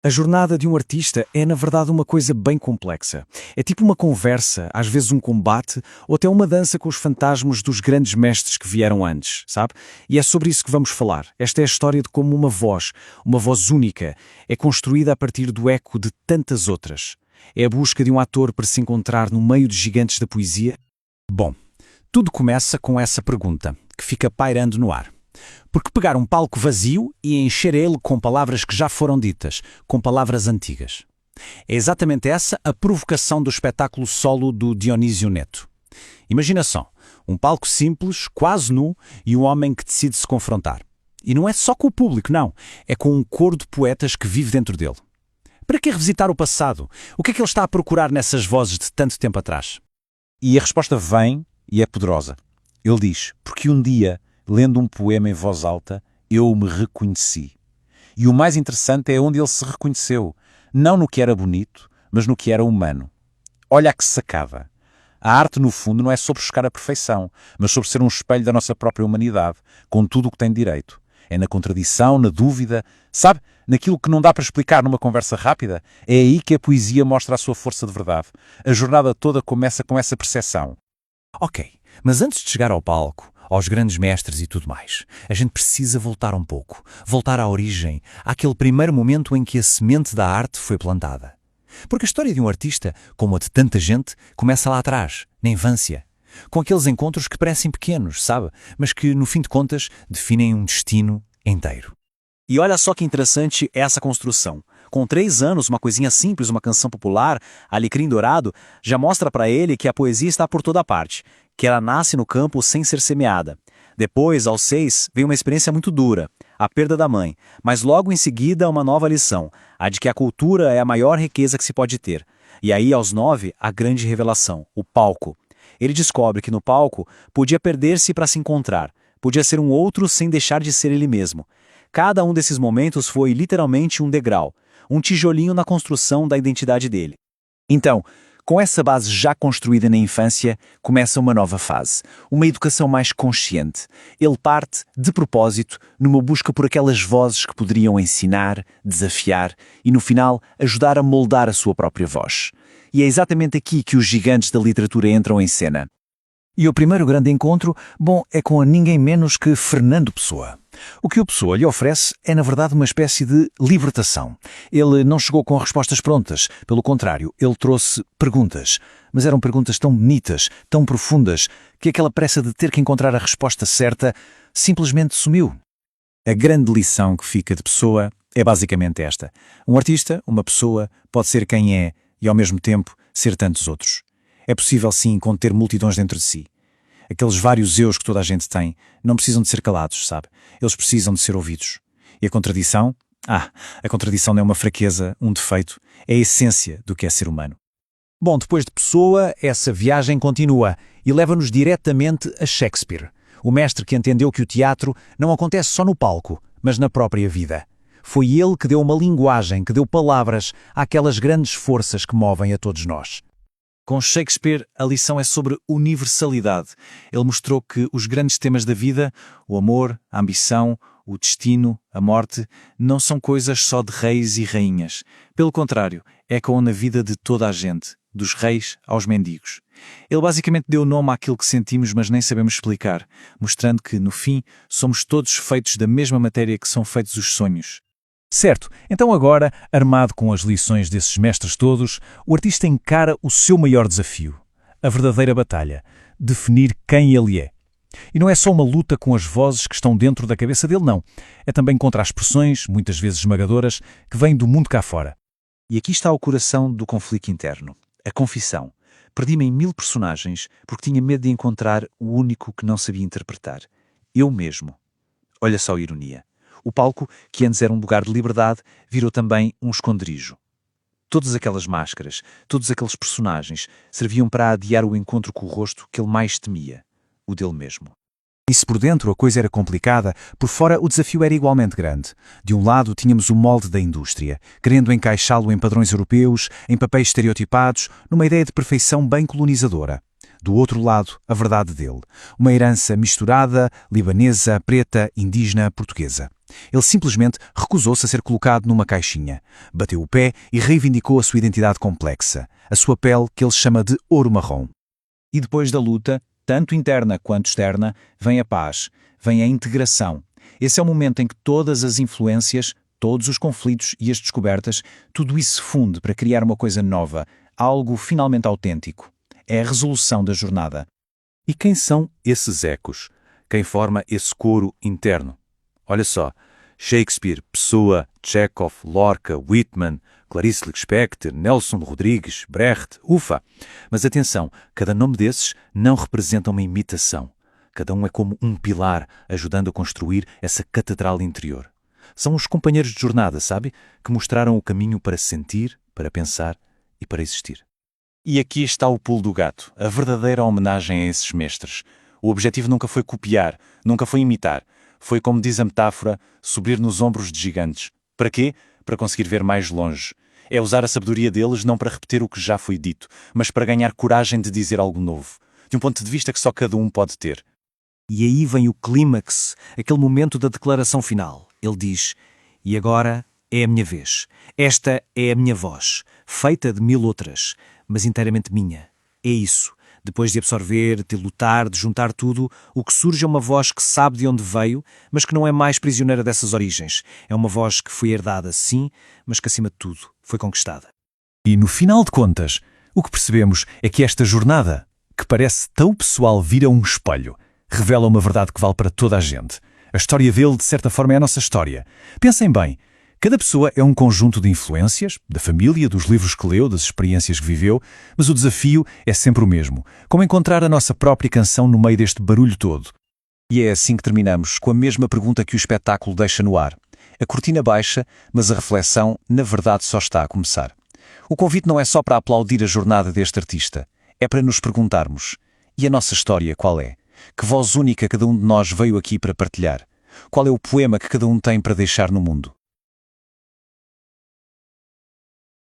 A jornada de um artista é, na verdade, uma coisa bem complexa. É tipo uma conversa, às vezes um combate, ou até uma dança com os fantasmas dos grandes mestres que vieram antes, sabe? E é sobre isso que vamos falar. Esta é a história de como uma voz única, é construída a partir do eco de tantas outras. É a busca de um ator para se encontrar no meio de gigantes da poesia. Bom, tudo começa com essa pergunta, que fica pairando no ar. Porque pegar um palco vazio e encher ele com palavras que já foram ditas, com palavras antigas? É exatamente essa a provocação do espetáculo solo do Dionísio Neto. Imagina só, um palco simples, quase nu, e um homem que decide se confrontar. E não é só com o público, não. É com um coro de poetas que vive dentro dele. Para que revisitar o passado? O que é que ele está a procurar nessas vozes de tanto tempo atrás? E a resposta vem e é poderosa. Ele diz, porque um dia, lendo um poema em voz alta, eu me reconheci. E o mais interessante é onde ele se reconheceu, não no que era bonito, mas no que era humano. Olha a que sacada. A arte, no fundo, não é sobre buscar a perfeição, mas sobre ser um espelho da nossa própria humanidade, com tudo o que tem direito. É na contradição, na dúvida, sabe? Naquilo que não dá para explicar numa conversa rápida. É aí que a poesia mostra a sua força de verdade. A jornada toda começa com essa percepção. Ok, mas antes de chegar ao palco, aos grandes mestres e tudo mais, a gente precisa voltar um pouco, voltar à origem, àquele primeiro momento em que a semente da arte foi plantada. Porque a história de um artista, como a de tanta gente, começa lá atrás, na infância, com aqueles encontros que parecem pequenos, sabe? Mas que, no fim de contas, definem um destino inteiro. E olha só que interessante essa construção. Com 3 anos, uma coisinha simples, uma canção popular, Alecrim Dourado, já mostra para ele que a poesia está por toda parte, que ela nasce no campo sem ser semeada. Depois, aos 6, vem uma experiência muito dura, a perda da mãe, mas logo em seguida uma nova lição, a de que a cultura é a maior riqueza que se pode ter. E aí, aos 9, a grande revelação, o palco. Ele descobre que no palco podia perder-se para se encontrar, podia ser um outro sem deixar de ser ele mesmo. Cada um desses momentos foi literalmente um degrau, um tijolinho na construção da identidade dele. Então, com essa base já construída na infância, começa uma nova fase, uma educação mais consciente. Ele parte, de propósito, numa busca por aquelas vozes que poderiam ensinar, desafiar e, no final, ajudar a moldar a sua própria voz. E é exatamente aqui que os gigantes da literatura entram em cena. E o primeiro grande encontro, bom, é com ninguém menos que Fernando Pessoa. O que o Pessoa lhe oferece é, na verdade, uma espécie de libertação. Ele não chegou com respostas prontas, pelo contrário, ele trouxe perguntas. Mas eram perguntas tão bonitas, tão profundas, que aquela pressa de ter que encontrar a resposta certa simplesmente sumiu. A grande lição que fica de Pessoa é basicamente esta. Um artista, uma pessoa, pode ser quem é e, ao mesmo tempo, ser tantos outros. É possível, sim, conter multidões dentro de si. Aqueles vários eus que toda a gente tem não precisam de ser calados, sabe? Eles precisam de ser ouvidos. E a contradição? A contradição não é uma fraqueza, um defeito. É a essência do que é ser humano. Bom, depois de Pessoa, essa viagem continua e leva-nos diretamente a Shakespeare, o mestre que entendeu que o teatro não acontece só no palco, mas na própria vida. Foi ele que deu uma linguagem, que deu palavras àquelas grandes forças que movem a todos nós. Com Shakespeare, a lição é sobre universalidade. Ele mostrou que os grandes temas da vida, o amor, a ambição, o destino, a morte, não são coisas só de reis e rainhas. Pelo contrário, ecoam na vida de toda a gente, dos reis aos mendigos. Ele basicamente deu nome àquilo que sentimos, mas nem sabemos explicar, mostrando que, no fim, somos todos feitos da mesma matéria que são feitos os sonhos. Certo, então agora, armado com as lições desses mestres todos, o artista encara o seu maior desafio, a verdadeira batalha, definir quem ele é. E não é só uma luta com as vozes que estão dentro da cabeça dele, não. É também contra as pressões, muitas vezes esmagadoras, que vêm do mundo cá fora. E aqui está o coração do conflito interno, a confissão. Perdi-me em 1000 personagens porque tinha medo de encontrar o único que não sabia interpretar. Eu mesmo. Olha só a ironia. O palco, que antes era um lugar de liberdade, virou também um esconderijo. Todas aquelas máscaras, todos aqueles personagens, serviam para adiar o encontro com o rosto que ele mais temia, o dele mesmo. E se por dentro a coisa era complicada, por fora o desafio era igualmente grande. De um lado tínhamos o molde da indústria, querendo encaixá-lo em padrões europeus, em papéis estereotipados, numa ideia de perfeição bem colonizadora. Do outro lado, a verdade dele. Uma herança misturada, libanesa, preta, indígena, portuguesa. Ele simplesmente recusou-se a ser colocado numa caixinha. Bateu o pé e reivindicou a sua identidade complexa, a sua pele que ele chama de ouro marrom. E depois da luta, tanto interna quanto externa, vem a paz, vem a integração. Esse é o momento em que todas as influências, todos os conflitos e as descobertas, tudo isso se funde para criar uma coisa nova, algo finalmente autêntico. É a resolução da jornada. E quem são esses ecos? Quem forma esse coro interno? Olha só, Shakespeare, Pessoa, Chekhov, Lorca, Whitman, Clarice Lispector, Nelson Rodrigues, Brecht, ufa! Mas atenção, cada nome desses não representa uma imitação. Cada um é como um pilar, ajudando a construir essa catedral interior. São os companheiros de jornada, sabe? Que mostraram o caminho para sentir, para pensar e para existir. E aqui está o pulo do gato, a verdadeira homenagem a esses mestres. O objetivo nunca foi copiar, nunca foi imitar. Foi, como diz a metáfora, subir nos ombros de gigantes. Para quê? Para conseguir ver mais longe. É usar a sabedoria deles não para repetir o que já foi dito, mas para ganhar coragem de dizer algo novo, de um ponto de vista que só cada um pode ter. E aí vem o clímax, aquele momento da declaração final. Ele diz: "E agora é a minha vez. Esta é a minha voz, feita de 1000 outras, mas inteiramente minha. É isso. Depois de absorver, de lutar, de juntar tudo, o que surge é uma voz que sabe de onde veio, mas que não é mais prisioneira dessas origens. É uma voz que foi herdada, sim, mas que, acima de tudo, foi conquistada." E no final de contas, o que percebemos é que esta jornada, que parece tão pessoal, vira um espelho, revela uma verdade que vale para toda a gente. A história dele, de certa forma, é a nossa história. Pensem bem, cada pessoa é um conjunto de influências, da família, dos livros que leu, das experiências que viveu, mas o desafio é sempre o mesmo, como encontrar a nossa própria canção no meio deste barulho todo. E é assim que terminamos, com a mesma pergunta que o espetáculo deixa no ar. A cortina baixa, mas a reflexão, na verdade, só está a começar. O convite não é só para aplaudir a jornada deste artista, é para nos perguntarmos: e a nossa história qual é? Que voz única cada um de nós veio aqui para partilhar? Qual é o poema que cada um tem para deixar no mundo?